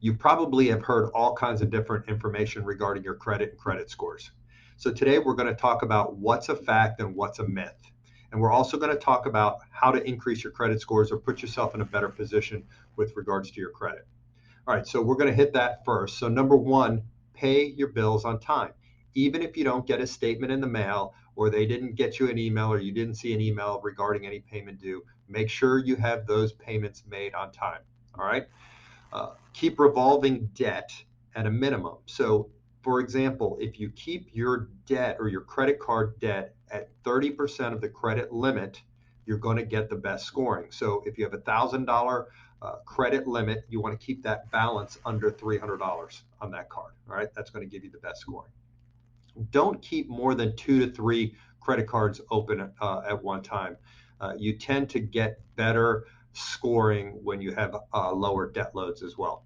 You probably have heard all kinds of different information regarding your credit and credit scores. So today we're going to talk about what's a fact and what's a myth. And we're also going to talk about how to increase your credit scores or put yourself in a better position with regards to your credit. All right, so we're going to hit that first. So number one, pay your bills on time. Even if you don't get a statement in the mail or they didn't get you an email or you didn't see an email regarding any payment due, make sure you have those payments made on time. All right. Keep revolving debt at a minimum. So, for example, if you keep your debt or your credit card debt at 30% of the credit limit, you're going to get the best scoring. So, if you have $1,000 credit limit, you want to keep that balance under $300 on that card. All right, that's going to give you the best scoring. Don't keep more than 2 to 3 credit cards open at one time. You tend to get better scoring when you have lower debt loads as well.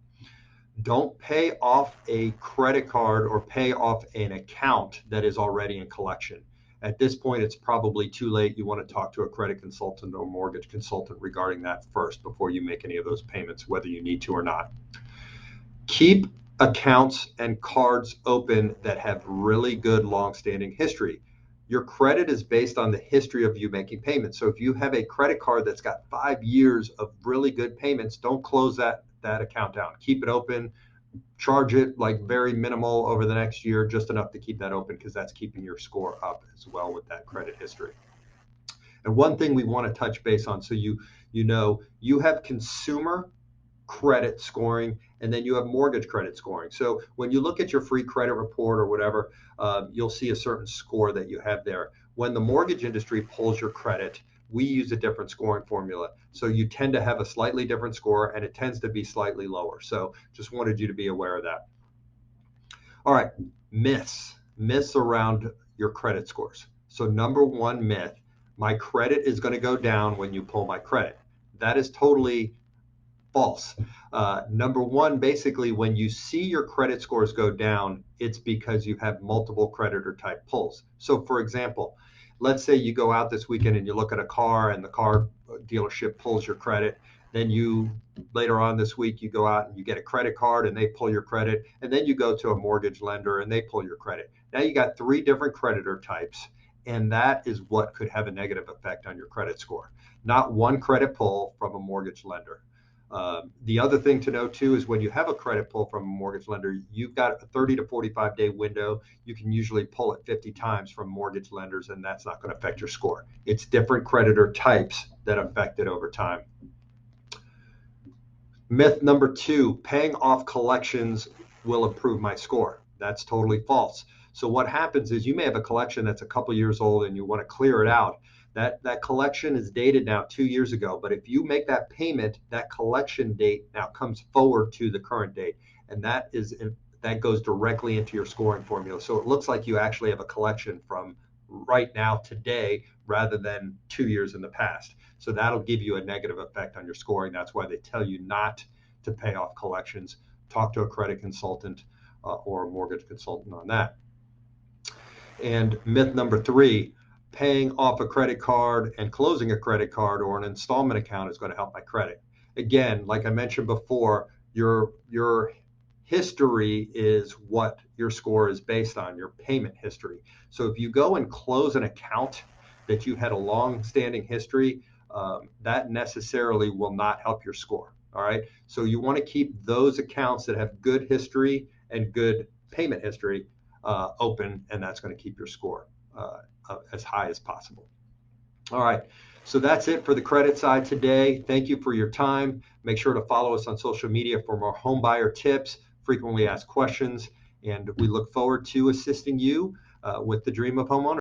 Don't pay off a credit card or pay off an account that is already in collection. At this point, it's probably too late. You want to talk to a credit consultant or mortgage consultant regarding that first before you make any of those payments, whether you need to or not. Keep accounts and cards open that have really good long-standing history. Your credit is based on the history of you making payments. So if you have a credit card that's got 5 years of really good payments, don't close that account down. Keep it open, charge it like very minimal over the next year, just enough to keep that open because that's keeping your score up as well with that credit history. And one thing we want to touch base on, so you know you have consumer credit scoring and then you have mortgage credit scoring. So when you look at your free credit report or whatever, you'll see a certain score that you have there. When the mortgage industry pulls your credit, we use a different scoring formula. So you tend to have a slightly different score and it tends to be slightly lower. So just wanted you to be aware of that. All right, myths around your credit scores. So number one myth, my credit is going to go down when you pull my credit. That is totally false. Number one, basically, when you see your credit scores go down, it's because you have multiple creditor type pulls. So, for example, let's say you go out this weekend and you look at a car and the car dealership pulls your credit. Then you later on this week, you go out and you get a credit card and they pull your credit. And then you go to a mortgage lender and they pull your credit. Now you got 3 different creditor types. And that is what could have a negative effect on your credit score. Not one credit pull from a mortgage lender. The other thing to know too is when you have a credit pull from a mortgage lender, you've got a 30 to 45 day window. You can usually pull it 50 times from mortgage lenders, and that's not going to affect your score. It's different creditor types that affect it over time. Myth number 2, paying off collections will improve my score. That's totally false. So what happens is you may have a collection that's a couple years old and you want to clear it out. That collection is dated now 2 years ago, but if you make that payment, that collection date now comes forward to the current date, and that goes directly into your scoring formula. So it looks like you actually have a collection from right now today rather than 2 years in the past. So that'll give you a negative effect on your scoring. That's why they tell you not to pay off collections. Talk to a credit consultant or a mortgage consultant on that. And myth number 3, paying off a credit card and closing a credit card or an installment account is going to help my credit. Again, like I mentioned before, your history is what your score is based on, your payment history. So if you go and close an account that you had a long-standing history, that necessarily will not help your score. All right. So you want to keep those accounts that have good history and good payment history open, and that's going to keep your score as high as possible. All right, so that's it for the credit side today. Thank you for your time. Make sure to follow us on social media for more home buyer tips, frequently asked questions, and we look forward to assisting you with the dream of homeownership.